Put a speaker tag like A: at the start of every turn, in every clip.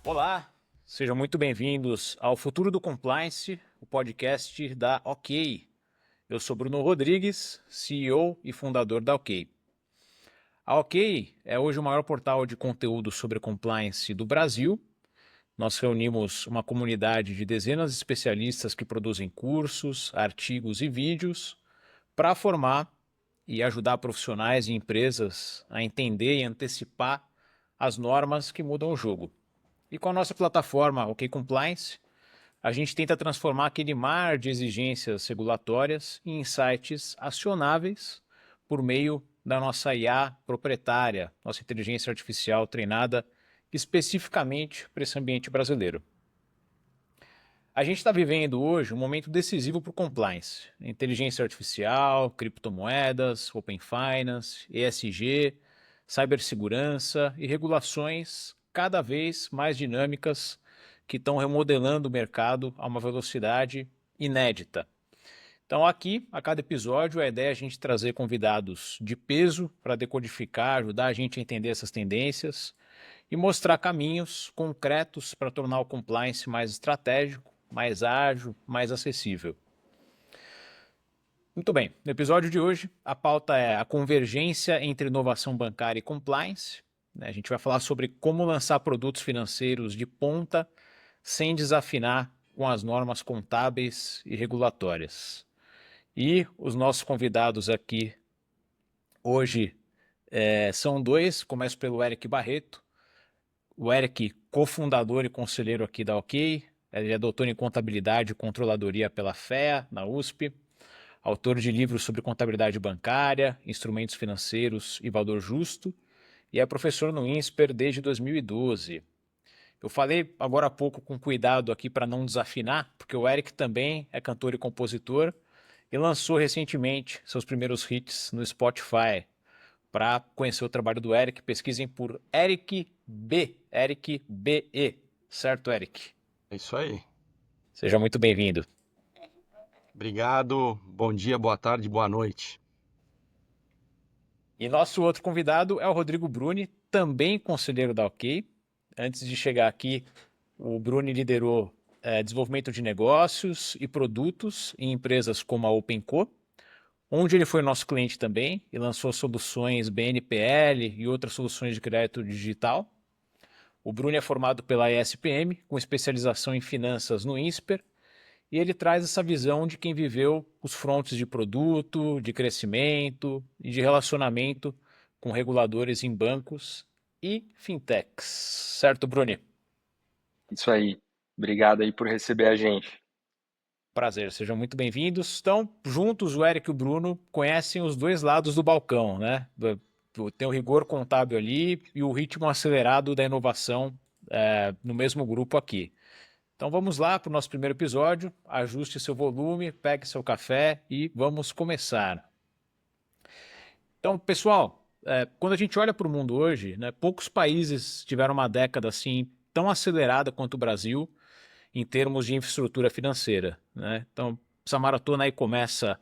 A: Olá, sejam muito bem-vindos ao Futuro do Compliance, o podcast da OK. Eu sou Bruno Rodrigues, CEO e fundador da OK. A OK é hoje o maior portal de conteúdo sobre compliance do Brasil. Nós reunimos uma comunidade de dezenas de especialistas que produzem cursos, artigos e vídeos para formar e ajudar profissionais e empresas a entender e antecipar as normas que mudam o jogo. E com a nossa plataforma OK Compliance, a gente tenta transformar aquele mar de exigências regulatórias em insights acionáveis por meio da nossa IA proprietária, nossa inteligência artificial treinada especificamente para esse ambiente brasileiro. A gente está vivendo hoje um momento decisivo para o compliance. Inteligência artificial, criptomoedas, open finance, ESG, cibersegurança e regulações cada vez mais dinâmicas que estão remodelando o mercado a uma velocidade inédita. Então aqui, a cada episódio, a ideia é a gente trazer convidados de peso para decodificar, ajudar a gente a entender essas tendências e mostrar caminhos concretos para tornar o compliance mais estratégico, mais ágil, mais acessível. Muito bem, no episódio de hoje, a pauta é a convergência entre inovação bancária e compliance. A gente vai falar sobre como lançar produtos financeiros de ponta sem desafinar com as normas contábeis e regulatórias. E os nossos convidados aqui hoje são dois. Começo pelo Eric Barreto. O Eric, cofundador e conselheiro aqui da OK. Ele é doutor em contabilidade e controladoria pela FEA, na USP. Autor de livros sobre contabilidade bancária, instrumentos financeiros e valor justo. E é professor no INSPER desde 2012. Eu falei agora há pouco com cuidado aqui para não desafinar, porque o Eric também é cantor e compositor e lançou recentemente seus primeiros hits no Spotify. Para conhecer o trabalho do Eric, pesquisem por Eric B, Eric BE, certo, Eric?
B: É isso aí.
A: Seja muito bem-vindo.
B: Obrigado. Bom dia, boa tarde, boa noite.
A: E nosso outro convidado é o Rodrigo Bruni, também conselheiro da OK. Antes de chegar aqui, o Bruni liderou desenvolvimento de negócios e produtos em empresas como a OpenCo, onde ele foi nosso cliente também e lançou soluções BNPL e outras soluções de crédito digital. O Bruni é formado pela ESPM, com especialização em finanças no INSPER, e ele traz essa visão de quem viveu os frontes de produto, de crescimento e de relacionamento com reguladores em bancos e fintechs. Certo, Bruni?
C: Isso aí. Obrigado aí por receber a gente.
A: Prazer, sejam muito bem-vindos. Então, juntos, o Eric e o Bruno conhecem os dois lados do balcão, né? Tem o rigor contábil ali e o ritmo acelerado da inovação no mesmo grupo aqui. Então vamos lá para o nosso primeiro episódio, ajuste seu volume, pegue seu café e vamos começar. Então, pessoal, quando a gente olha para o mundo hoje, né, poucos países tiveram uma década assim tão acelerada quanto o Brasil em termos de infraestrutura financeira, né? Então, essa maratona aí começa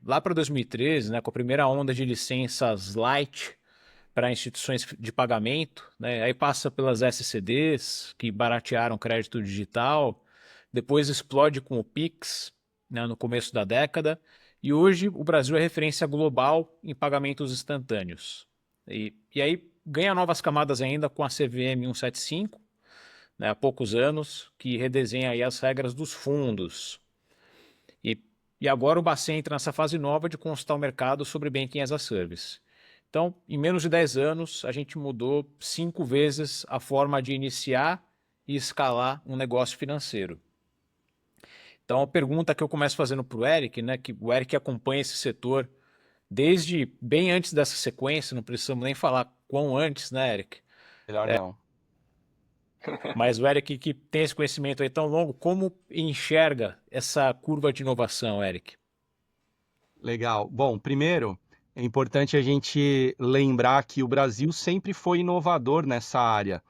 A: lá para 2013, né, com a primeira onda de licenças light para instituições de pagamento, né? Aí passa pelas SCDs, que baratearam crédito digital, depois explode com o Pix, né, no começo da década, e hoje o Brasil é referência global em pagamentos instantâneos. E aí ganha novas camadas ainda com a CVM 175, né, há poucos anos, que redesenha aí as regras dos fundos. E agora o Bacen entra nessa fase nova de consultar o mercado sobre Banking as a Service. Então, em menos de 10 anos, a gente mudou 5 vezes a forma de iniciar e escalar um negócio financeiro. Então, a pergunta que eu começo fazendo para o Eric, né, que o Eric acompanha esse setor desde bem antes dessa sequência, não precisamos nem falar quão antes, né, Eric?
B: Melhor não.
A: Mas o Eric que tem esse conhecimento aí tão longo, como enxerga essa curva de inovação, Eric?
B: Legal. Bom, primeiro, é importante a gente lembrar que o Brasil sempre foi inovador nessa área.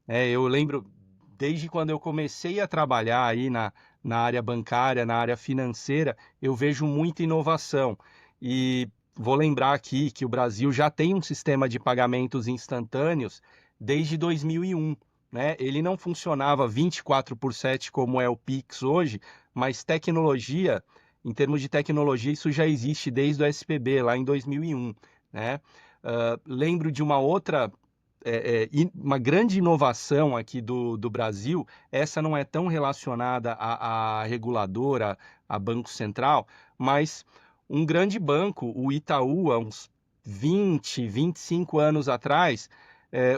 B: Eu lembro, desde quando eu comecei a trabalhar aí na área bancária, na área financeira, eu vejo muita inovação. E vou lembrar aqui que o Brasil já tem um sistema de pagamentos instantâneos desde 2001. né? Ele não funcionava 24/7 como é o Pix hoje, mas tecnologia, em termos de tecnologia, isso já existe desde o SPB, lá em 2001, né? Lembro de uma outra, uma grande inovação aqui do Brasil, essa não é tão relacionada à reguladora, a Banco Central, mas um grande banco, o Itaú, há uns 25 anos atrás,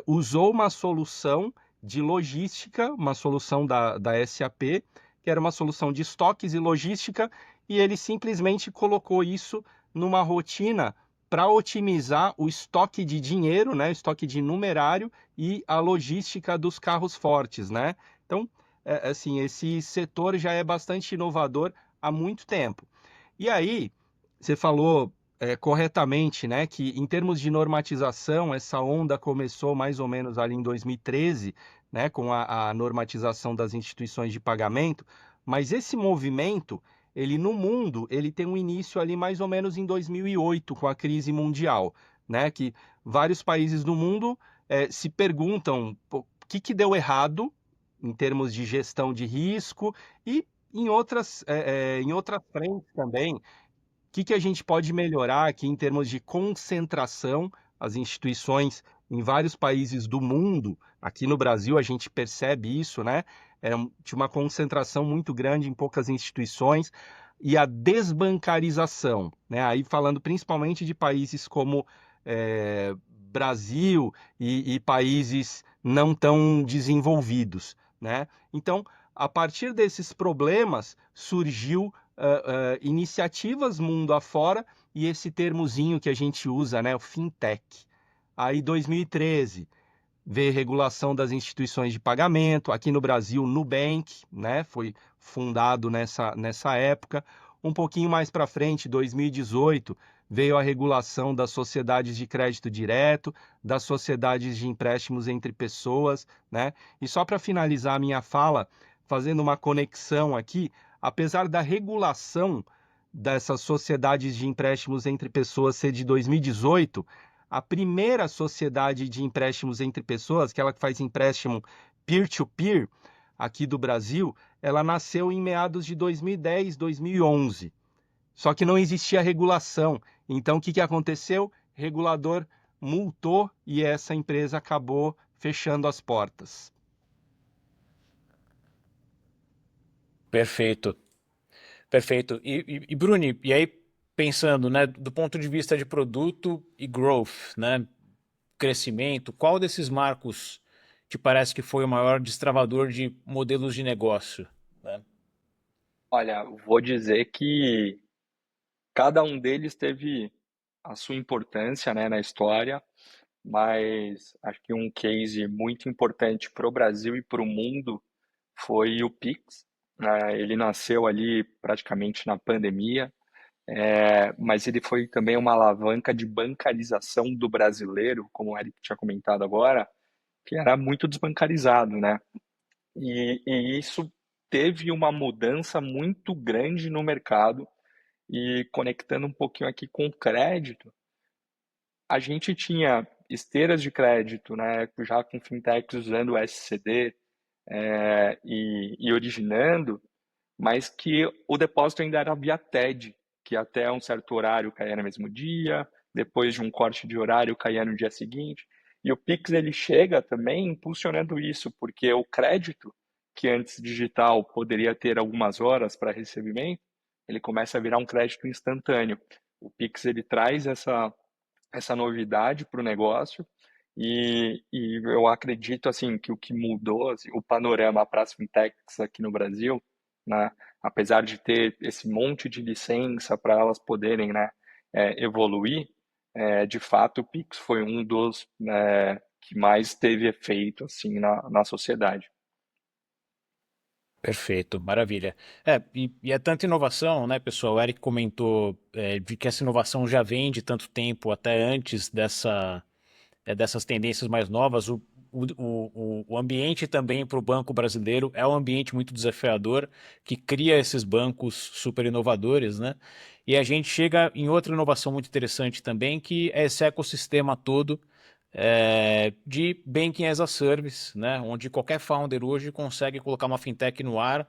B: usou uma solução de logística, uma solução da SAP, que era uma solução de estoques e logística, e ele simplesmente colocou isso numa rotina para otimizar o estoque de dinheiro, né, o estoque de numerário e a logística dos carros fortes, né? Então, assim, esse setor já é bastante inovador há muito tempo. E aí, você falou corretamente, né, que em termos de normatização, essa onda começou mais ou menos ali em 2013, né, com a normatização das instituições de pagamento, mas esse movimento, ele no mundo, ele tem um início ali mais ou menos em 2008, com a crise mundial, né, que vários países do mundo se perguntam o que deu errado em termos de gestão de risco e em outras frentes também, o que a gente pode melhorar aqui em termos de concentração? As instituições em vários países do mundo, aqui no Brasil a gente percebe isso, né? De uma concentração muito grande em poucas instituições e a desbancarização, né? Aí falando principalmente de países como Brasil e países não tão desenvolvidos, né? Então, a partir desses problemas surgiu iniciativas mundo afora e esse termozinho que a gente usa, né, o fintech. Aí 2013 veio regulação das instituições de pagamento, aqui no Brasil Nubank, né, foi fundado nessa época. Um pouquinho mais para frente, 2018, veio a regulação das sociedades de crédito direto, das sociedades de empréstimos entre pessoas, né? E só para finalizar a minha fala, fazendo uma conexão aqui, apesar da regulação dessas sociedades de empréstimos entre pessoas ser de 2018, a primeira sociedade de empréstimos entre pessoas, aquela que faz empréstimo peer-to-peer, aqui do Brasil, ela nasceu em meados de 2010, 2011. Só que não existia regulação. Então, o que aconteceu? O regulador multou e essa empresa acabou fechando as portas.
A: Perfeito, perfeito. E Bruni, e aí pensando, né, do ponto de vista de produto e growth, né, crescimento, qual desses marcos te parece que foi o maior destravador de modelos de negócio, né?
C: Olha, vou dizer que cada um deles teve a sua importância, né, na história, mas acho que um case muito importante para o Brasil e para o mundo foi o Pix, né? Ele nasceu ali praticamente na pandemia, mas ele foi também uma alavanca de bancarização do brasileiro, como o Eric tinha comentado agora, que era muito desbancarizado, né? E isso teve uma mudança muito grande no mercado. E conectando um pouquinho aqui com o crédito, a gente tinha esteiras de crédito, né, já com fintechs usando o SCD, e originando, mas que o depósito ainda era via TED, que até um certo horário caía no mesmo dia, depois de um corte de horário caía no dia seguinte. E o Pix ele chega também impulsionando isso, porque o crédito, que antes digital poderia ter algumas horas para recebimento, ele começa a virar um crédito instantâneo. O Pix ele traz essa novidade para o negócio e eu acredito assim que o que mudou assim, o panorama para as fintechs aqui no Brasil, né, apesar de ter esse monte de licença para elas poderem, né, evoluir, de fato o Pix foi um dos que mais teve efeito assim na sociedade.
A: Perfeito, maravilha. E é tanta inovação, né, pessoal? O Eric comentou de que essa inovação já vem de tanto tempo, até antes dessas tendências mais novas. O ambiente também para o banco brasileiro é um ambiente muito desafiador, que cria esses bancos super inovadores, né? E a gente chega em outra inovação muito interessante também, que é esse ecossistema todo de Banking as a Service, né? Onde qualquer founder hoje consegue colocar uma fintech no ar,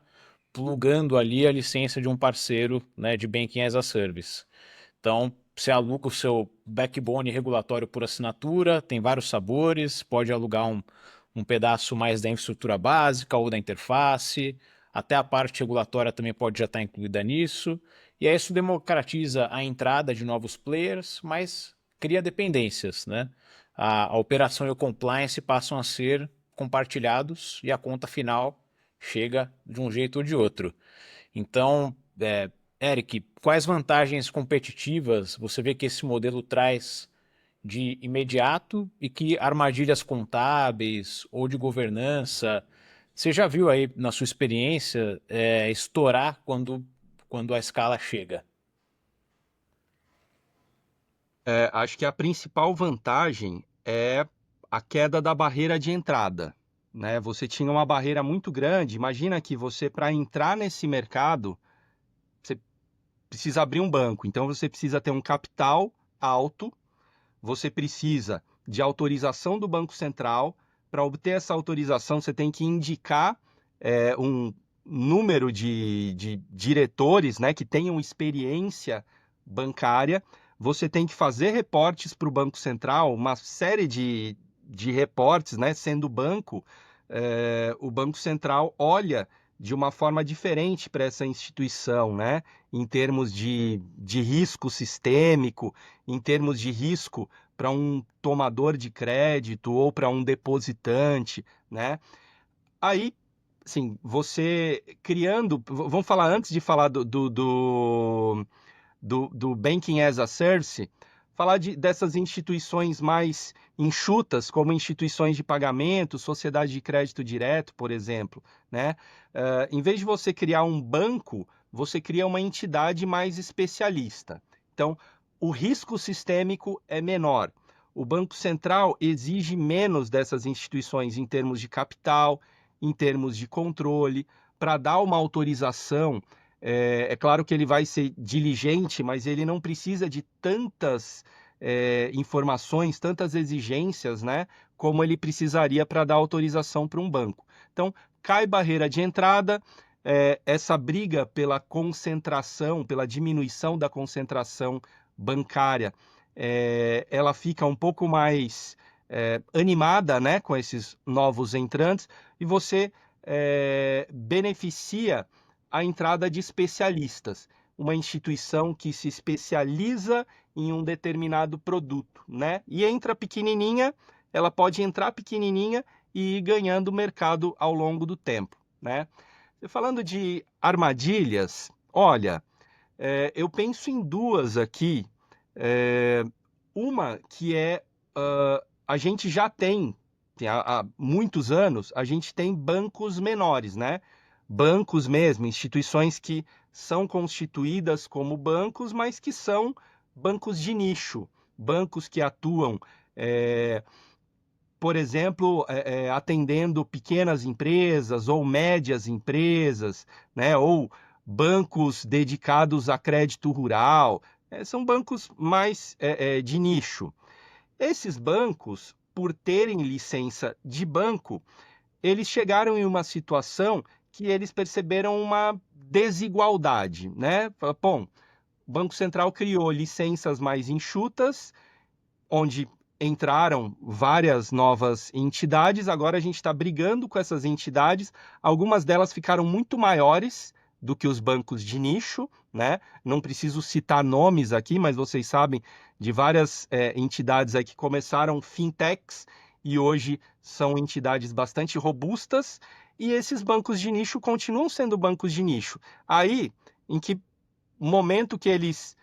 A: plugando ali a licença de um parceiro, né, de Banking as a Service. Então, você aluga o seu backbone regulatório por assinatura, tem vários sabores, pode alugar um pedaço mais da infraestrutura básica ou da interface, até a parte regulatória também pode já estar incluída nisso. E aí isso democratiza a entrada de novos players, mas cria dependências, né? A operação e o compliance passam a ser compartilhados e a conta final chega de um jeito ou de outro. Então, Eric, quais vantagens competitivas você vê que esse modelo traz de imediato e que armadilhas contábeis ou de governança você já viu aí na sua experiência estourar quando a escala chega?
B: Acho que a principal vantagem é a queda da barreira de entrada, né? Você tinha uma barreira muito grande. Imagina que você, para entrar nesse mercado, você precisa abrir um banco. Então, você precisa ter um capital alto, você precisa de autorização do Banco Central. Para obter essa autorização, você tem que indicar um número de diretores, né, que tenham experiência bancária. Você tem que fazer reportes para o Banco Central, uma série de reportes, né, sendo banco. O Banco Central olha de uma forma diferente para essa instituição, né, em termos de risco sistêmico, em termos de risco para um tomador de crédito ou para um depositante, né? Aí, assim, você criando, vamos falar antes de falar do Banking as a Service, falar dessas instituições mais enxutas, como instituições de pagamento, sociedade de crédito direto, por exemplo, né? Em vez de você criar um banco, você cria uma entidade mais especialista. Então, o risco sistêmico é menor. O Banco Central exige menos dessas instituições em termos de capital, em termos de controle, para dar uma autorização. É claro que ele vai ser diligente, mas ele não precisa de tantas informações, tantas exigências, né, como ele precisaria para dar autorização para um banco. Então, cai barreira de entrada, essa briga pela concentração, pela diminuição da concentração bancária, ela fica um pouco mais animada, né, com esses novos entrantes, e você beneficia a entrada de especialistas, uma instituição que se especializa em um determinado produto, né? E entra pequenininha, ela pode entrar pequenininha e ir ganhando mercado ao longo do tempo, né? Falando de armadilhas, olha, eu penso em duas aqui. Uma que a gente já tem há muitos anos, a gente tem bancos menores, né? Bancos mesmo, instituições que são constituídas como bancos, mas que são bancos de nicho, bancos que atuam, por exemplo, atendendo pequenas empresas ou médias empresas, né? Ou bancos dedicados a crédito rural, são bancos mais de nicho. Esses bancos, por terem licença de banco, eles chegaram em uma situação que eles perceberam uma desigualdade, né? Bom, o Banco Central criou licenças mais enxutas, onde entraram várias novas entidades, agora a gente está brigando com essas entidades, algumas delas ficaram muito maiores do que os bancos de nicho, né? Não preciso citar nomes aqui, mas vocês sabem de várias entidades aí que começaram fintechs e hoje são entidades bastante robustas, e esses bancos de nicho continuam sendo bancos de nicho. Aí, em que momento que eles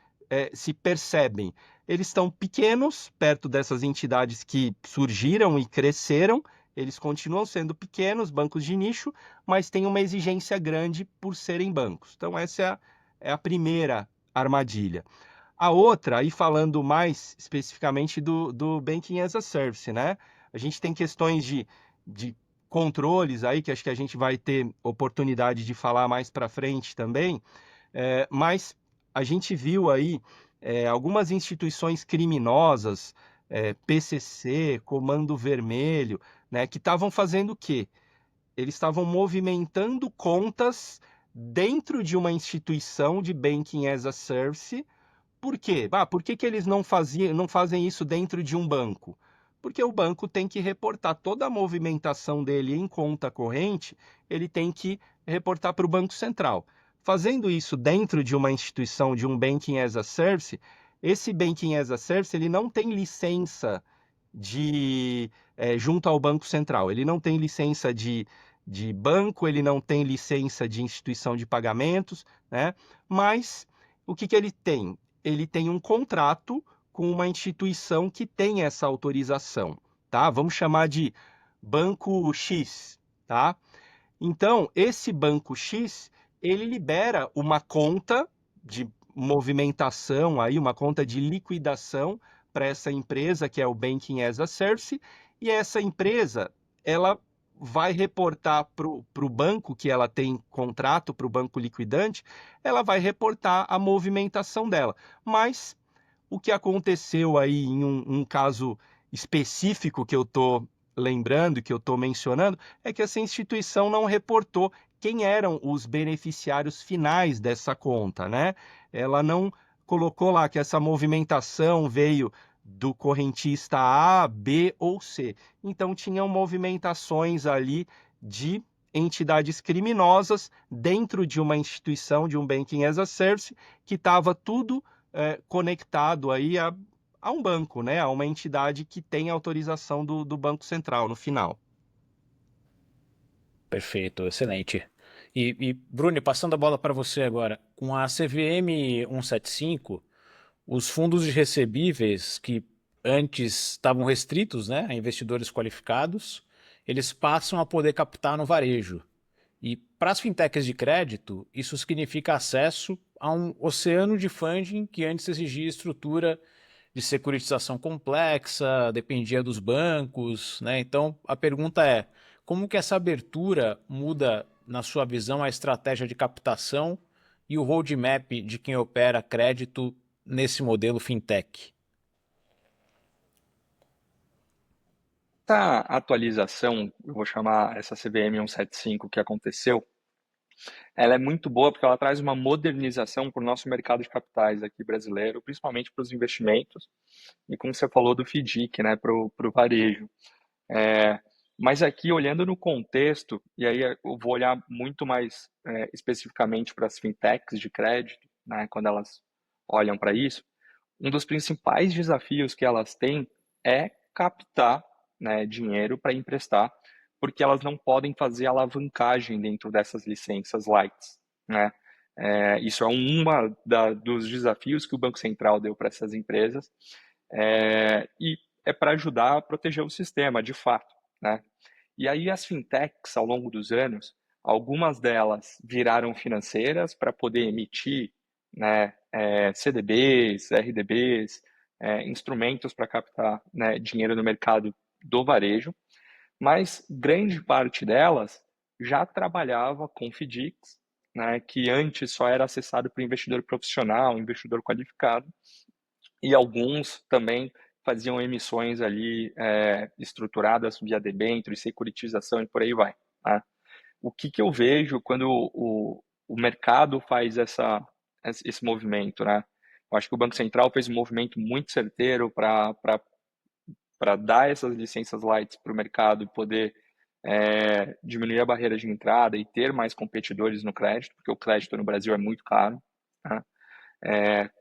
B: se percebem? Eles estão pequenos, perto dessas entidades que surgiram e cresceram, eles continuam sendo pequenos, bancos de nicho, mas têm uma exigência grande por serem bancos. Então, essa é a primeira armadilha. A outra, aí falando mais especificamente do Banking as a Service, né? A gente tem questões de controles aí, que acho que a gente vai ter oportunidade de falar mais para frente também, mas a gente viu aí algumas instituições criminosas PCC, Comando Vermelho, né, que estavam fazendo o quê? Eles estavam movimentando contas dentro de uma instituição de Banking as a Service. Por quê? Por que que eles não fazem isso dentro de um banco? Porque o banco tem que reportar toda a movimentação dele em conta corrente, ele tem que reportar para o Banco Central. Fazendo isso dentro de uma instituição, de um Banking as a Service, esse Banking as a Service ele não tem licença junto ao Banco Central. Ele não tem licença de banco, ele não tem licença de instituição de pagamentos, né? Mas o que que ele tem? Ele tem um contrato com uma instituição que tem essa autorização, tá? Vamos chamar de Banco X, tá? Então, esse Banco X, ele libera uma conta de movimentação, aí, uma conta de liquidação para essa empresa, que é o Banking as a Service, e essa empresa, ela vai reportar para o banco, que ela tem contrato para o banco liquidante, ela vai reportar a movimentação dela. Mas o que aconteceu aí em um caso específico que eu estou lembrando, que eu estou mencionando, é que essa instituição não reportou quem eram os beneficiários finais dessa conta, né? Ela não colocou lá que essa movimentação veio do correntista A, B ou C. Então tinham movimentações ali de entidades criminosas dentro de uma instituição, de um Banking as a Service, que estava tudo conectado aí a um banco, né? A uma entidade que tem autorização do Banco Central no final.
A: Perfeito, excelente. Bruni, passando a bola para você agora, com a CVM 175, os fundos de recebíveis que antes estavam restritos, né, a investidores qualificados, eles passam a poder captar no varejo. E para as fintechs de crédito, isso significa acesso a um oceano de funding que antes exigia estrutura de securitização complexa, dependia dos bancos, né? Então, a pergunta é, como que essa abertura muda, na sua visão, a estratégia de captação e o roadmap de quem opera crédito nesse modelo fintech?
C: Essa atualização, eu vou chamar essa CVM 175 que aconteceu, ela é muito boa porque ela traz uma modernização para o nosso mercado de capitais aqui brasileiro, principalmente para os investimentos, e como você falou do FDIC, né, para o varejo. Mas aqui, olhando no contexto, e aí eu vou olhar muito mais especificamente para as fintechs de crédito, né, quando elas olham para isso, um dos principais desafios que elas têm é captar, né, dinheiro para emprestar, porque elas não podem fazer alavancagem dentro dessas licenças lights, né? Isso é dos desafios que o Banco Central deu para essas empresas, e é para ajudar a proteger o sistema, de fato, né? E aí as fintechs, ao longo dos anos, algumas delas viraram financeiras para poder emitir, né, CDBs, RDBs, instrumentos para captar, né, dinheiro no mercado do varejo, mas grande parte delas já trabalhava com FDICs, né, que antes só era acessado por investidor profissional, investidor qualificado, e alguns também faziam emissões ali estruturadas via debênture, securitização e por aí vai, né? O que eu vejo quando o mercado faz esse movimento, né? Eu acho que o Banco Central fez um movimento muito certeiro para dar essas licenças lights para o mercado e poder diminuir a barreira de entrada e ter mais competidores no crédito, porque o crédito no Brasil é muito caro, né?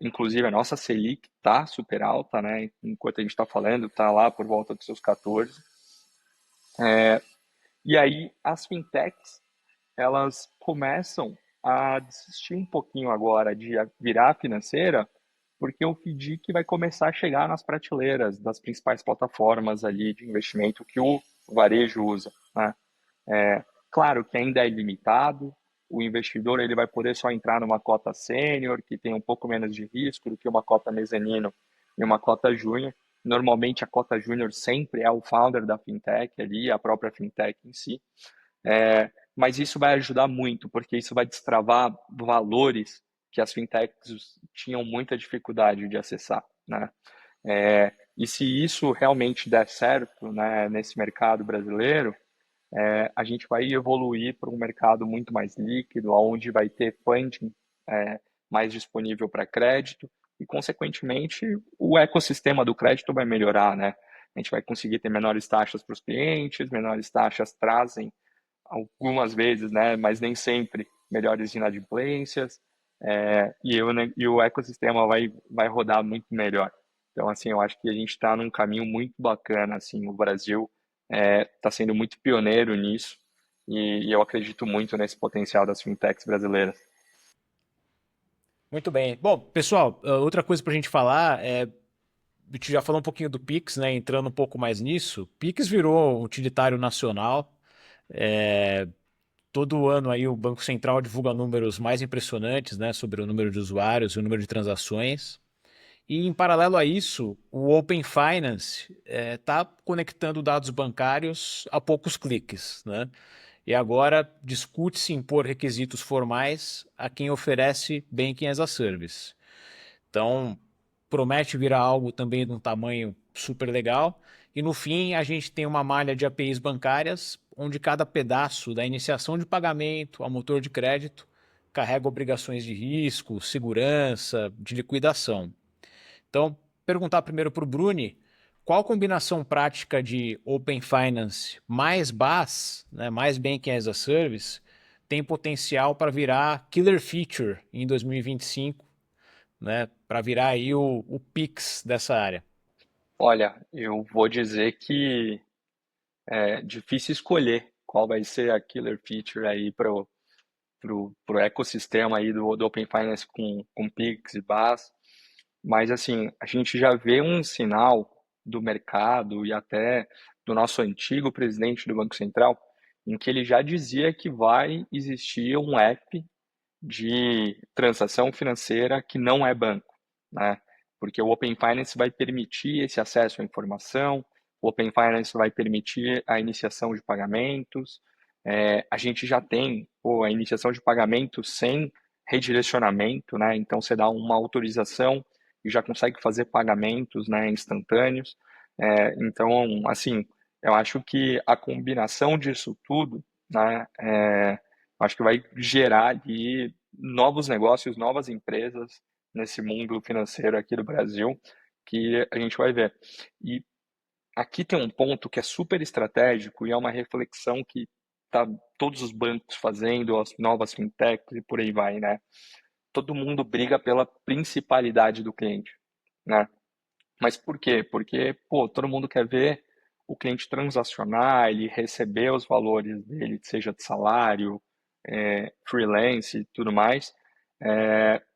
C: Inclusive a nossa Selic está super alta, né? Enquanto a gente está falando, está lá por volta dos seus 14. E aí as fintechs, elas começam a desistir um pouquinho agora de virar financeira, porque o FDIC vai começar a chegar nas prateleiras das principais plataformas ali de investimento que o varejo usa, né? Claro que ainda é limitado, o investidor ele vai poder só entrar numa cota sênior, que tem um pouco menos de risco do que uma cota mezanino e uma cota júnior. Normalmente a cota júnior sempre é o founder da fintech ali, a própria fintech em si. Mas isso vai ajudar muito, porque isso vai destravar valores que as fintechs tinham muita dificuldade de acessar, né? E se isso realmente der certo, né, nesse mercado brasileiro, a gente vai evoluir para um mercado muito mais líquido, onde vai ter funding mais disponível para crédito e, consequentemente, o ecossistema do crédito vai melhorar, né? A gente vai conseguir ter menores taxas para os clientes, menores taxas trazem algumas vezes, né, mas nem sempre, melhores inadimplências, e o ecossistema vai rodar muito melhor. Então, assim, eu acho que a gente está num caminho muito bacana, assim, o Brasil está sendo muito pioneiro nisso, e eu acredito muito nesse potencial das fintechs brasileiras.
A: Muito bem. Bom, pessoal, outra coisa para a gente falar a gente já falou um pouquinho do Pix, né? Entrando um pouco mais nisso. Pix virou um utilitário nacional. É, todo ano aí o Banco Central divulga números mais impressionantes, né? Sobre o número de usuários e o número de transações. E em paralelo a isso, o Open Finance está conectando dados bancários a poucos cliques, né? E agora discute-se impor requisitos formais a quem oferece Banking as a Service. Então, promete virar algo também de um tamanho super legal. E no fim, a gente tem uma malha de APIs bancárias, onde cada pedaço, da iniciação de pagamento ao motor de crédito, carrega obrigações de risco, segurança, de liquidação. Então, perguntar primeiro para o Bruni, qual combinação prática de Open Finance mais BaaS, né, mais Banking as a Service, tem potencial para virar killer feature em 2025, né, para virar aí o Pix dessa área?
C: Olha, eu vou dizer que é difícil escolher qual vai ser a killer feature aí para pro ecossistema aí do Open Finance com Pix e BaaS. Mas, assim, a gente já vê um sinal do mercado e até do nosso antigo presidente do Banco Central, em que ele já dizia que vai existir um app de transação financeira que não é banco, né? Porque o Open Finance vai permitir esse acesso à informação, o Open Finance vai permitir a iniciação de pagamentos. A gente já tem a iniciação de pagamentos sem redirecionamento, né? Então você dá uma autorização e já consegue fazer pagamentos, né, instantâneos. Então, assim, eu acho que a combinação disso tudo, né, acho que vai gerar ali novos negócios, novas empresas nesse mundo financeiro aqui do Brasil, que a gente vai ver. E aqui tem um ponto que é super estratégico e é uma reflexão que tá todos os bancos fazendo, as novas fintechs e por aí vai, né? Todo mundo briga pela principalidade do cliente, né? Mas por quê? Porque, pô, todo mundo quer ver o cliente transacionar, ele receber os valores dele, seja de salário, freelance e tudo mais,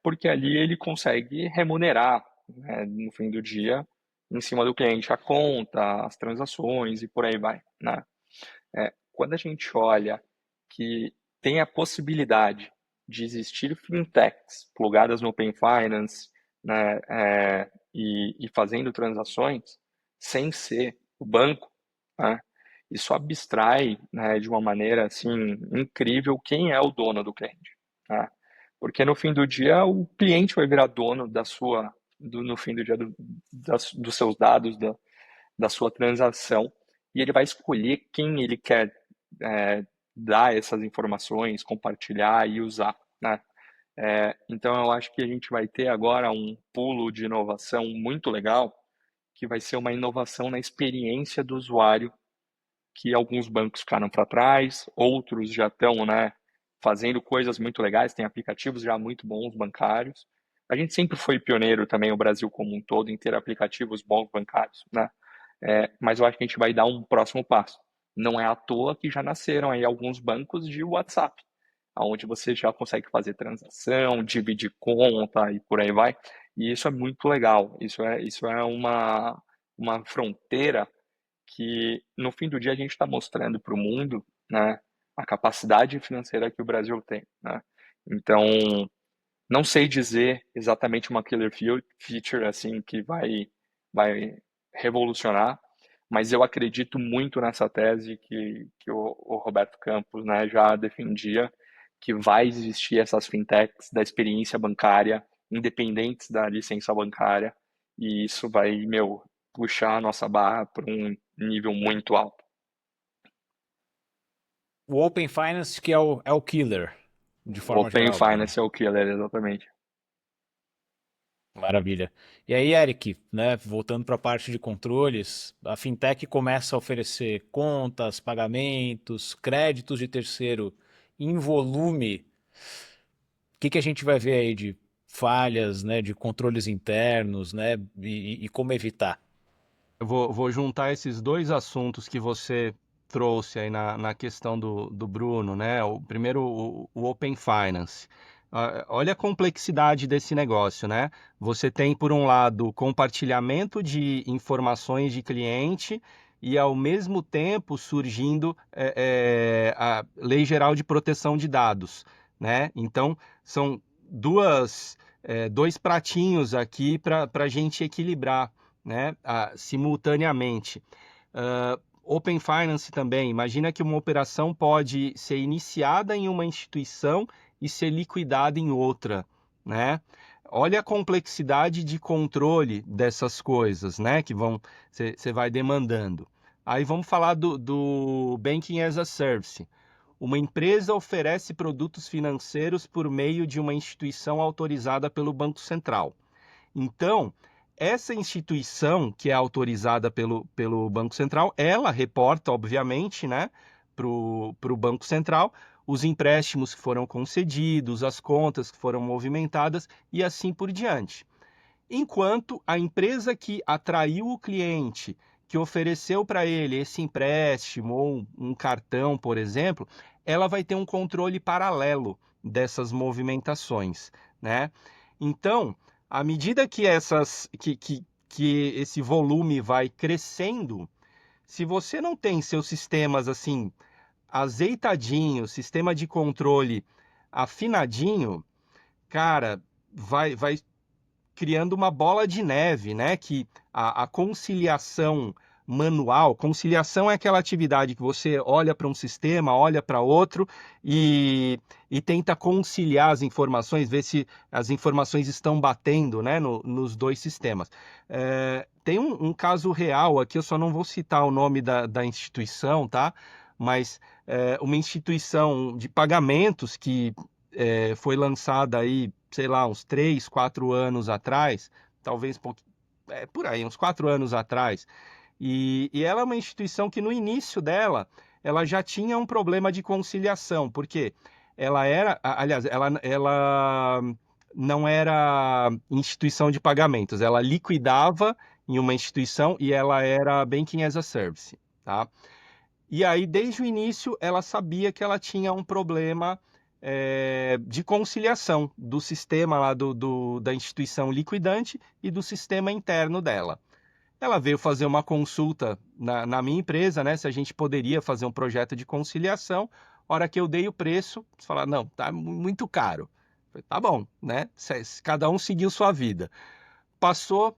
C: porque ali ele consegue remunerar, né, no fim do dia, em cima do cliente, a conta, as transações e por aí vai, né? Quando a gente olha que tem a possibilidade de existir fintechs plugadas no Open Finance, né, e fazendo transações sem ser o banco, né, isso abstrai, né, de uma maneira assim incrível quem é o dono do cliente, né? Porque no fim do dia o cliente vai virar dono no fim do dia dos seus dados, da sua transação, e ele vai escolher quem ele quer dar essas informações, compartilhar e usar, né? Então eu acho que a gente vai ter agora um pulo de inovação muito legal, que vai ser uma inovação na experiência do usuário, que alguns bancos ficaram para trás, outros já estão, né, fazendo coisas muito legais, tem aplicativos já muito bons bancários. A gente sempre foi pioneiro também, o Brasil como um todo, em ter aplicativos bons bancários, né? Mas eu acho que a gente vai dar um próximo passo. Não é à toa que já nasceram aí alguns bancos de WhatsApp, onde você já consegue fazer transação, dividir conta e por aí vai. E isso é muito legal. Isso é uma fronteira que, no fim do dia, a gente está mostrando para o mundo, né, a capacidade financeira que o Brasil tem, né? Então, não sei dizer exatamente uma killer feature assim que vai revolucionar, mas eu acredito muito nessa tese que o Roberto Campos, né, já defendia, que vai existir essas fintechs da experiência bancária, independentes da licença bancária, e isso vai, meu, puxar a nossa barra para um nível muito alto.
A: O Open Finance que é o killer, de
C: O
A: forma
C: Open
A: geral, Bruno.
C: Finance é o killer, exatamente.
A: Maravilha. E aí, Eric, né, voltando para a parte de controles, a fintech começa a oferecer contas, pagamentos, créditos de terceiro em volume. O que que a gente vai ver aí de falhas, né, de controles internos, né, e como evitar?
B: Eu vou juntar esses dois assuntos que você trouxe aí na questão do Bruno, né? O primeiro, o Open Finance. Olha a complexidade desse negócio, né? Você tem, por um lado, compartilhamento de informações de cliente e, ao mesmo tempo, surgindo a Lei Geral de Proteção de Dados, né? Então, são dois pratinhos aqui para a gente equilibrar, né, simultaneamente. Open Finance também. Imagina que uma operação pode ser iniciada em uma instituição e ser liquidada em outra, né? Olha a complexidade de controle dessas coisas, né? Que você vai demandando. Aí vamos falar do Banking as a Service. Uma empresa oferece produtos financeiros por meio de uma instituição autorizada pelo Banco Central. Então, essa instituição que é autorizada pelo Banco Central, ela reporta, obviamente, né, para o Banco Central os empréstimos que foram concedidos, as contas que foram movimentadas e assim por diante. Enquanto a empresa que atraiu o cliente, que ofereceu para ele esse empréstimo ou um cartão, por exemplo, ela vai ter um controle paralelo dessas movimentações, né? Então, à medida que que esse volume vai crescendo, se você não tem seus sistemas assim azeitadinho, sistema de controle afinadinho, cara, vai criando uma bola de neve, né? Que a conciliação manual, conciliação é aquela atividade que você olha para um sistema, olha para outro e tenta conciliar as informações, ver se as informações estão batendo, né, nos dois sistemas. Tem um caso real aqui, eu só não vou citar o nome da instituição, tá? Mas uma instituição de pagamentos que foi lançada aí, sei lá, uns 3, 4 anos atrás, talvez por aí, uns 4 anos atrás. E ela é uma instituição que no início dela, ela já tinha um problema de conciliação, porque ela era, aliás, ela não era instituição de pagamentos, ela liquidava em uma instituição e ela era Banking as a Service, tá? E aí, desde o início, ela sabia que ela tinha um problema de conciliação do sistema lá da instituição liquidante e do sistema interno dela. Ela veio fazer uma consulta na minha empresa, né? Se a gente poderia fazer um projeto de conciliação. A hora que eu dei o preço, eles falaram, não, tá muito caro. Eu falei, tá bom, né? Cada um seguiu sua vida. Passou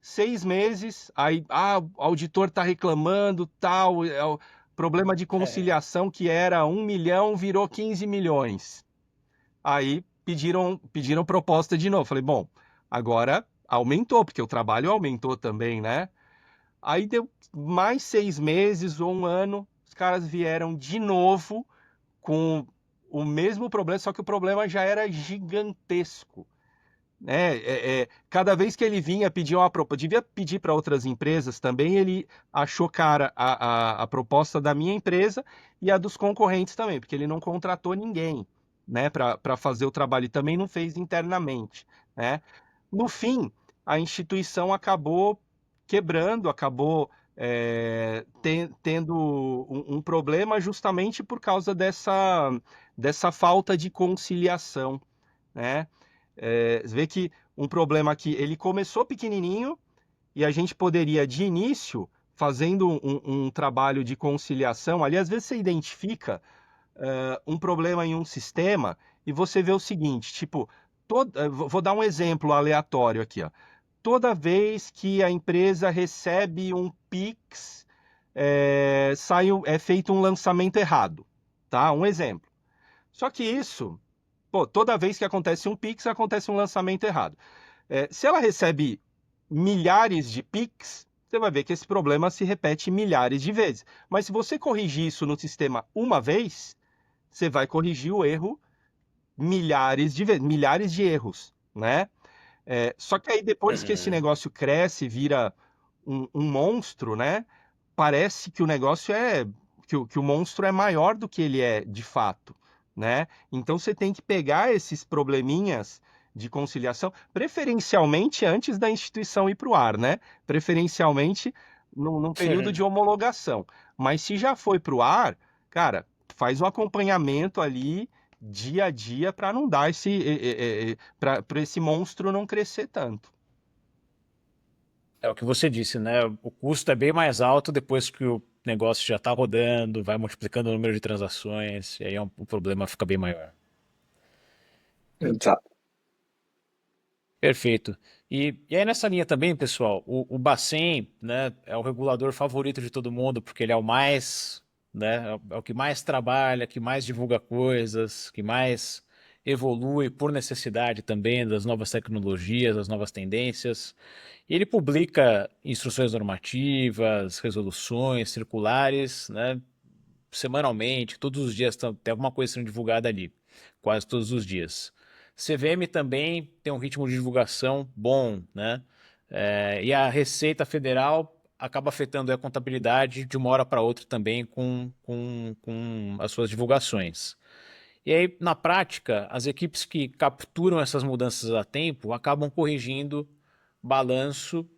B: 6 meses, aí o auditor está reclamando, tal, o problema de conciliação que era 1 milhão virou 15 milhões. Aí pediram proposta de novo. Falei, bom, agora aumentou, porque o trabalho aumentou também, né? Aí deu mais 6 meses ou 1 ano, os caras vieram de novo com o mesmo problema, só que o problema já era gigantesco, né? Cada vez que ele vinha pedir uma proposta, devia pedir para outras empresas também, ele achou cara a proposta da minha empresa e a dos concorrentes também, porque ele não contratou ninguém, né, para fazer o trabalho e também não fez internamente, né? No fim, a instituição acabou quebrando, acabou tendo um problema justamente por causa dessa falta de conciliação, né? Você vê que um problema que ele começou pequenininho e a gente poderia, de início, fazendo um trabalho de conciliação, ali às vezes você identifica um problema em um sistema e você vê o seguinte, tipo, vou dar um exemplo aleatório aqui, ó. Toda vez que a empresa recebe um Pix, é feito um lançamento errado, tá? Um exemplo. Só que isso, pô, toda vez que acontece um Pix, acontece um lançamento errado. Se ela recebe milhares de Pix, você vai ver que esse problema se repete milhares de vezes. Mas se você corrigir isso no sistema uma vez, você vai corrigir o erro milhares de vezes, milhares de erros, né? Só que aí depois que esse
A: Uhum.
B: negócio cresce, vira um monstro, né? Parece que o negócio que o monstro é maior do que ele é de fato, né? Então você tem que pegar esses probleminhas de conciliação, preferencialmente antes da instituição ir para o ar, né? Preferencialmente num período de homologação. Mas se já foi para o ar, cara, faz um acompanhamento ali dia a dia para não dar para esse monstro não crescer tanto.
A: É o que você disse, né? O custo é bem mais alto depois que o negócio já está rodando, vai multiplicando o número de transações, e aí o problema fica bem maior.
C: Exato.
A: Perfeito. E aí nessa linha também, pessoal, o Bacen, né, é o regulador favorito de todo mundo, porque ele é o mais, né, é o que mais trabalha, que mais divulga coisas, que mais evolui por necessidade também das novas tecnologias, das novas tendências. E ele publica instruções normativas, resoluções, circulares, né, semanalmente, todos os dias tem alguma coisa sendo divulgada ali, quase todos os dias. CVM também tem um ritmo de divulgação bom, né? E a Receita Federal acaba afetando a contabilidade de uma hora para outra também com as suas divulgações. E aí, na prática, as equipes que capturam essas mudanças a tempo acabam corrigindo balanço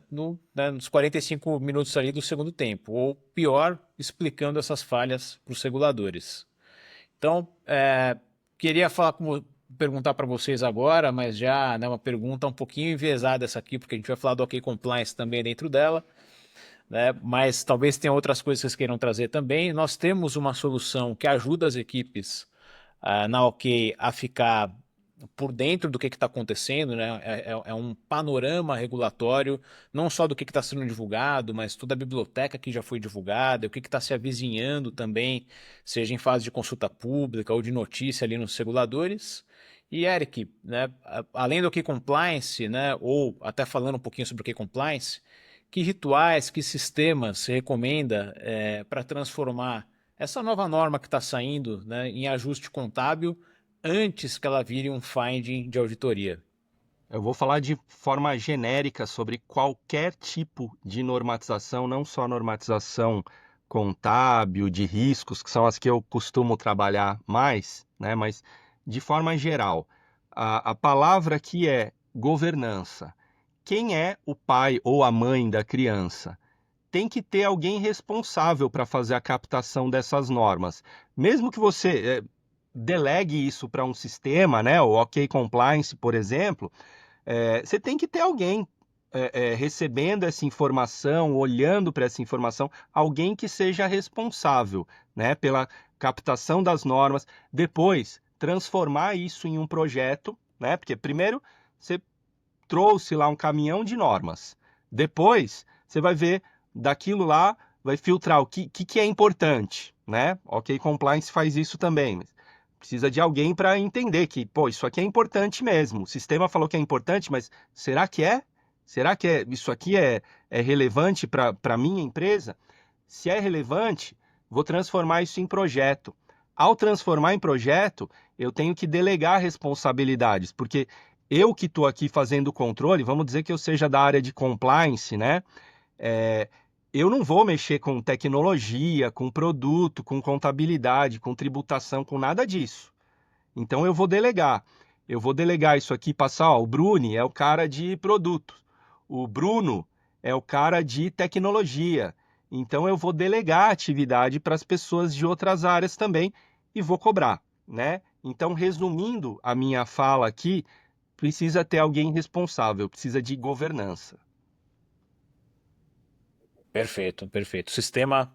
A: nos 45 minutos ali do segundo tempo, ou pior, explicando essas falhas para os reguladores. Então, queria perguntar para vocês agora, mas já né, uma pergunta um pouquinho enviesada essa aqui, porque a gente vai falar do OK Compliance também dentro dela, né? Mas talvez tenha outras coisas que vocês queiram trazer também. Nós temos uma solução que ajuda as equipes na OK a ficar por dentro do que está acontecendo, né? É um panorama regulatório, não só do que está sendo divulgado, mas toda a biblioteca que já foi divulgada, o que está se avizinhando também, seja em fase de consulta pública ou de notícia ali nos reguladores. E Eric, né, além do Key-Compliance, né, ou até falando um pouquinho sobre o Key-Compliance, que rituais, que sistemas você recomenda para transformar essa nova norma que está saindo, né, em ajuste contábil antes que ela vire um finding de auditoria?
B: Eu vou falar de forma genérica sobre qualquer tipo de normatização, não só normatização contábil, de riscos, que são as que eu costumo trabalhar mais, né? Mas de forma geral, a palavra que é governança. Quem é o pai ou a mãe da criança? Tem que ter alguém responsável para fazer a captação dessas normas. Mesmo que você delegue isso para um sistema, né? O OK Compliance, por exemplo, você tem que ter alguém recebendo essa informação, olhando para essa informação, alguém que seja responsável, né, pela captação das normas, depois transformar isso em um projeto, né, porque primeiro você trouxe lá um caminhão de normas, depois você vai ver daquilo lá, vai filtrar o que é importante, né? OK Compliance faz isso também, precisa de alguém para entender que, pô, isso aqui é importante mesmo. O sistema falou que é importante, mas será que é? Será que isso aqui é relevante para a minha empresa? Se é relevante, vou transformar isso em projeto. Ao transformar em projeto, eu tenho que delegar responsabilidades, porque eu que estou aqui fazendo o controle, vamos dizer que eu seja da área de compliance, né? É, eu não vou mexer com tecnologia, com produto, com contabilidade, com tributação, com nada disso. Então eu vou delegar. Eu vou delegar isso aqui, passar, ó, o Bruni é o cara de produtos. O Bruno é o cara de tecnologia. Então eu vou delegar a atividade para as pessoas de outras áreas também e vou cobrar, né? Então, resumindo a minha fala aqui, precisa ter alguém responsável, precisa de governança.
A: Perfeito, perfeito. O sistema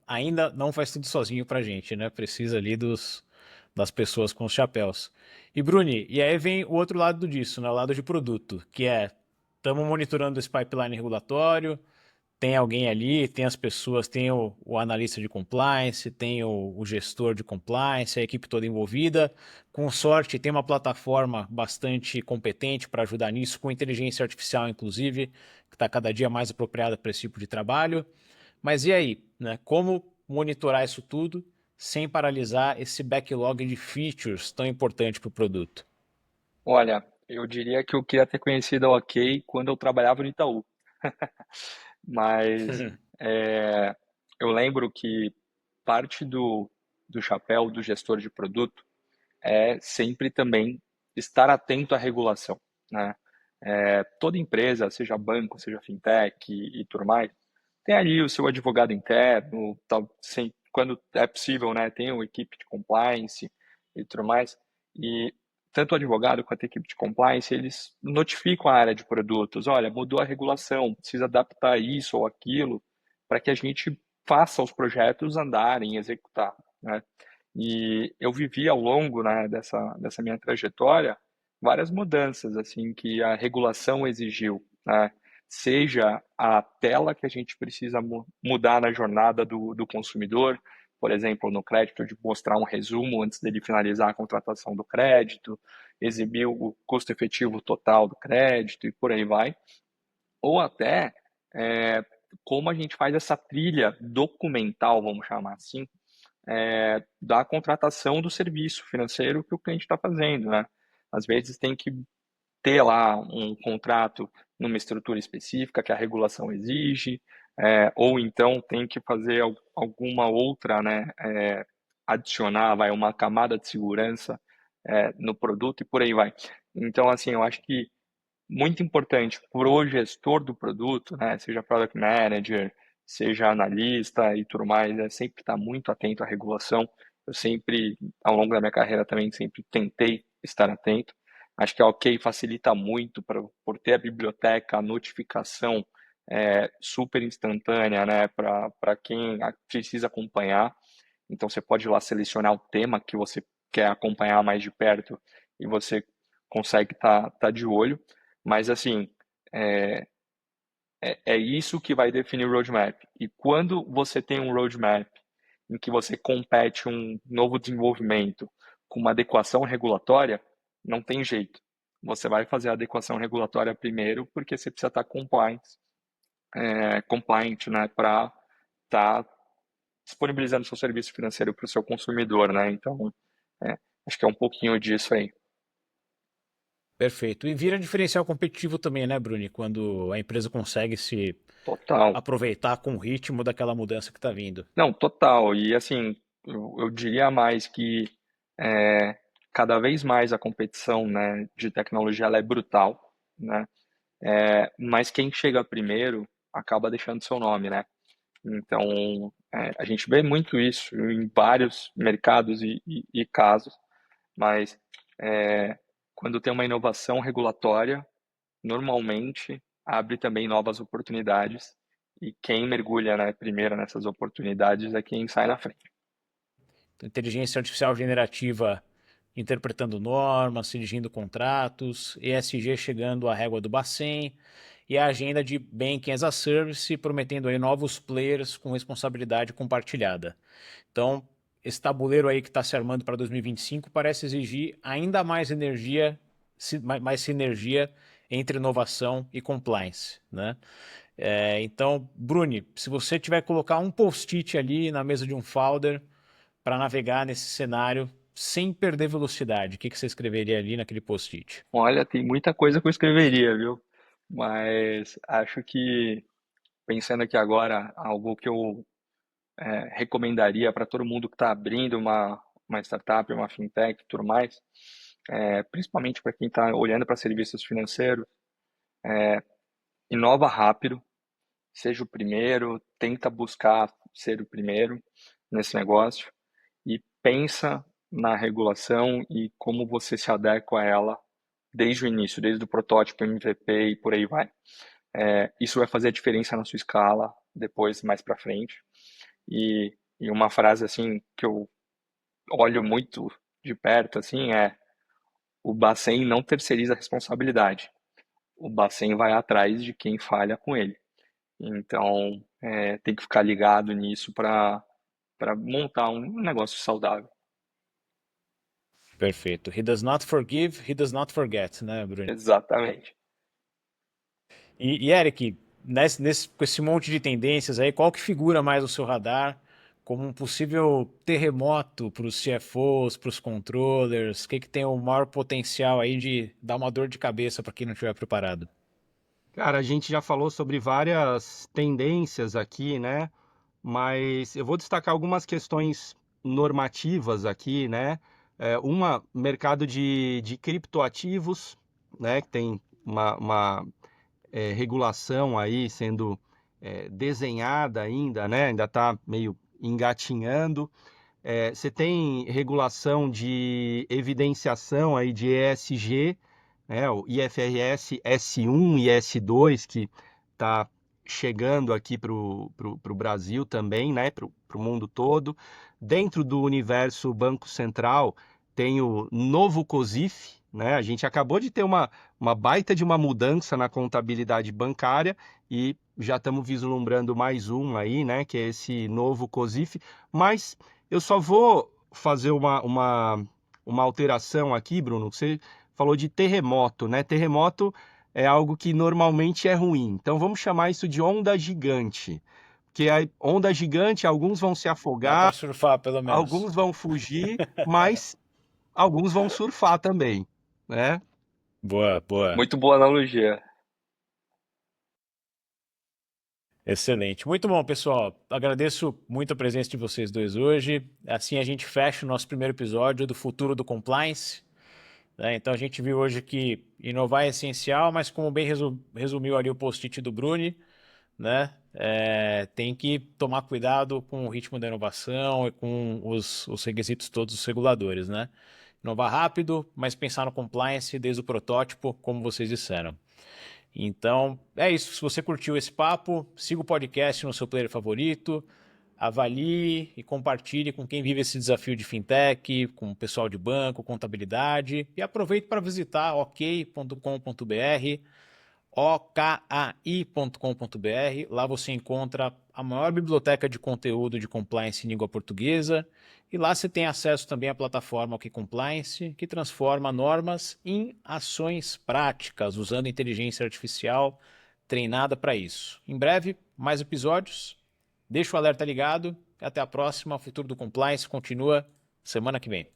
A: ainda não faz tudo sozinho para a gente, né? Precisa ali das pessoas com os chapéus. E Bruni, e aí vem o outro lado disso, né? O lado de produto, que estamos monitorando esse pipeline regulatório, tem alguém ali, tem as pessoas, tem o analista de compliance, tem o gestor de compliance, a equipe toda envolvida. Com sorte, tem uma plataforma bastante competente para ajudar nisso, com inteligência artificial, inclusive, que está cada dia mais apropriada para esse tipo de trabalho. Mas e aí, né? Como monitorar isso tudo sem paralisar esse backlog de features tão importante para o produto?
C: Olha, eu diria que eu queria ter conhecido a OK quando eu trabalhava no Itaú. Mas é, eu lembro que parte do chapéu do gestor de produto é sempre também estar atento à regulação, né? Toda empresa, seja banco, seja fintech e tudo mais, tem ali o seu advogado interno, tal, quando é possível, né? Tem uma equipe de compliance e tudo mais. E tanto o advogado quanto a equipe de compliance, eles notificam a área de produtos. Olha, mudou a regulação, precisa adaptar isso ou aquilo para que a gente faça os projetos andarem, executar, né? E eu vivi ao longo, né, dessa minha trajetória várias mudanças assim que a regulação exigiu, né? Seja a tela que a gente precisa mudar na jornada do consumidor, por exemplo, no crédito, de mostrar um resumo antes dele finalizar a contratação do crédito, exibir o custo efetivo total do crédito e por aí vai, ou até é, como a gente faz essa trilha documental, vamos chamar assim, da contratação do serviço financeiro que o cliente está fazendo, né? Às vezes tem que ter lá um contrato numa estrutura específica que a regulação exige, ou então tem que fazer alguma outra, né, adicionar, vai, uma camada de segurança no produto e por aí vai. Então, assim, eu acho que muito importante para o gestor do produto, né, seja product manager, seja analista e tudo mais, é sempre estar muito atento à regulação. Eu sempre, ao longo da minha carreira também, sempre tentei estar atento. Acho que a OK facilita muito por ter a biblioteca, a notificação super instantânea, né, para quem precisa acompanhar. Então, você pode ir lá selecionar o tema que você quer acompanhar mais de perto e você consegue tá de olho. Mas, assim, é, é isso que vai definir o roadmap. E quando você tem um roadmap em que você compete um novo desenvolvimento com uma adequação regulatória, não tem jeito. Você vai fazer a adequação regulatória primeiro, porque você precisa estar compliant, né, para estar disponibilizando seu serviço financeiro para o seu consumidor, né? Então, é, acho que é um pouquinho disso aí.
A: Perfeito. E vira diferencial competitivo também, né, Bruni? Quando a empresa consegue se
C: Total.
A: aproveitar com o ritmo daquela mudança que está vindo.
C: Não, total. E assim, eu diria mais que é, cada vez mais a competição, né, de tecnologia ela é brutal, né? Mas quem chega primeiro acaba deixando seu nome, né? Então, a gente vê muito isso em vários mercados e casos, mas quando tem uma inovação regulatória, normalmente abre também novas oportunidades e quem mergulha, né, primeiro nessas oportunidades é quem sai na frente.
A: Inteligência artificial generativa interpretando normas, dirigindo contratos, ESG chegando à régua do Bacen e a agenda de Banking as a Service prometendo aí novos players com responsabilidade compartilhada. Então, esse tabuleiro aí que está se armando para 2025 parece exigir ainda mais energia, mais sinergia entre inovação e compliance, né? Então, Bruni, se você tiver que colocar um post-it ali na mesa de um founder para navegar nesse cenário sem perder velocidade, o que você escreveria ali naquele post-it?
C: Olha, tem muita coisa que eu escreveria, viu? Mas acho que, pensando aqui agora, algo que eu recomendaria para todo mundo que está abrindo uma startup, uma fintech e tudo mais, principalmente para quem está olhando para serviços financeiros, inova rápido, seja o primeiro, tenta buscar ser o primeiro nesse negócio e pensa na regulação e como você se adequa a ela desde o início, desde o protótipo, MVP e por aí vai. Isso vai fazer a diferença na sua escala depois, mais para frente. E uma frase assim que eu olho muito de perto assim é: o Bacen não terceiriza a responsabilidade. O Bacen vai atrás de quem falha com ele. Então, tem que ficar ligado nisso para montar um negócio saudável.
A: Perfeito. He does not forgive, he does not forget, né, Bruno?
C: Exatamente.
A: E Eric, com esse monte de tendências aí, qual que figura mais no seu radar como um possível terremoto para os CFOs, para os controllers? O que tem o maior potencial aí de dar uma dor de cabeça para quem não estiver preparado?
B: Cara, a gente já falou sobre várias tendências aqui, né? Mas eu vou destacar algumas questões normativas aqui, né? Mercado de criptoativos, né? Que tem uma regulação aí sendo desenhada ainda, né? Ainda está meio engatinhando. Você tem regulação de evidenciação aí de ESG, né? O IFRS S1 e S2, que está chegando aqui para o Brasil também, né? Para o mundo todo. Dentro do universo Banco Central, tem o novo COSIF, né? A gente acabou de ter uma baita de uma mudança na contabilidade bancária e já estamos vislumbrando mais um aí, né? Que é esse novo COSIF. Mas eu só vou fazer uma alteração aqui, Bruno. Você falou de terremoto, né? Terremoto é algo que normalmente é ruim. Então vamos chamar isso de onda gigante. Porque a onda gigante, alguns vão se
A: Dá para
B: afogar,
A: surfar, pelo menos.
B: alguns vão fugir, mas alguns vão surfar também, né?
A: Boa, boa.
C: Muito boa analogia.
A: Excelente. Muito bom, pessoal. Agradeço muito a presença de vocês dois hoje. Assim a gente fecha o nosso primeiro episódio do Futuro do Compliance, né? Então a gente viu hoje que inovar é essencial, mas como bem resumiu ali o post-it do Bruni, né? Tem que tomar cuidado com o ritmo da inovação e com os requisitos todos os reguladores, né? Inovar rápido, mas pensar no compliance desde o protótipo, como vocês disseram. Então, é isso. Se você curtiu esse papo, siga o podcast no seu player favorito, avalie e compartilhe com quem vive esse desafio de fintech, com o pessoal de banco, contabilidade, e aproveite para visitar ok.com.br, okai.com.br. Lá você encontra a maior biblioteca de conteúdo de compliance em língua portuguesa. E lá você tem acesso também à plataforma OK Compliance, que transforma normas em ações práticas, usando inteligência artificial treinada para isso. Em breve, mais episódios. Deixa o alerta ligado. Até a próxima. O Futuro do Compliance continua semana que vem.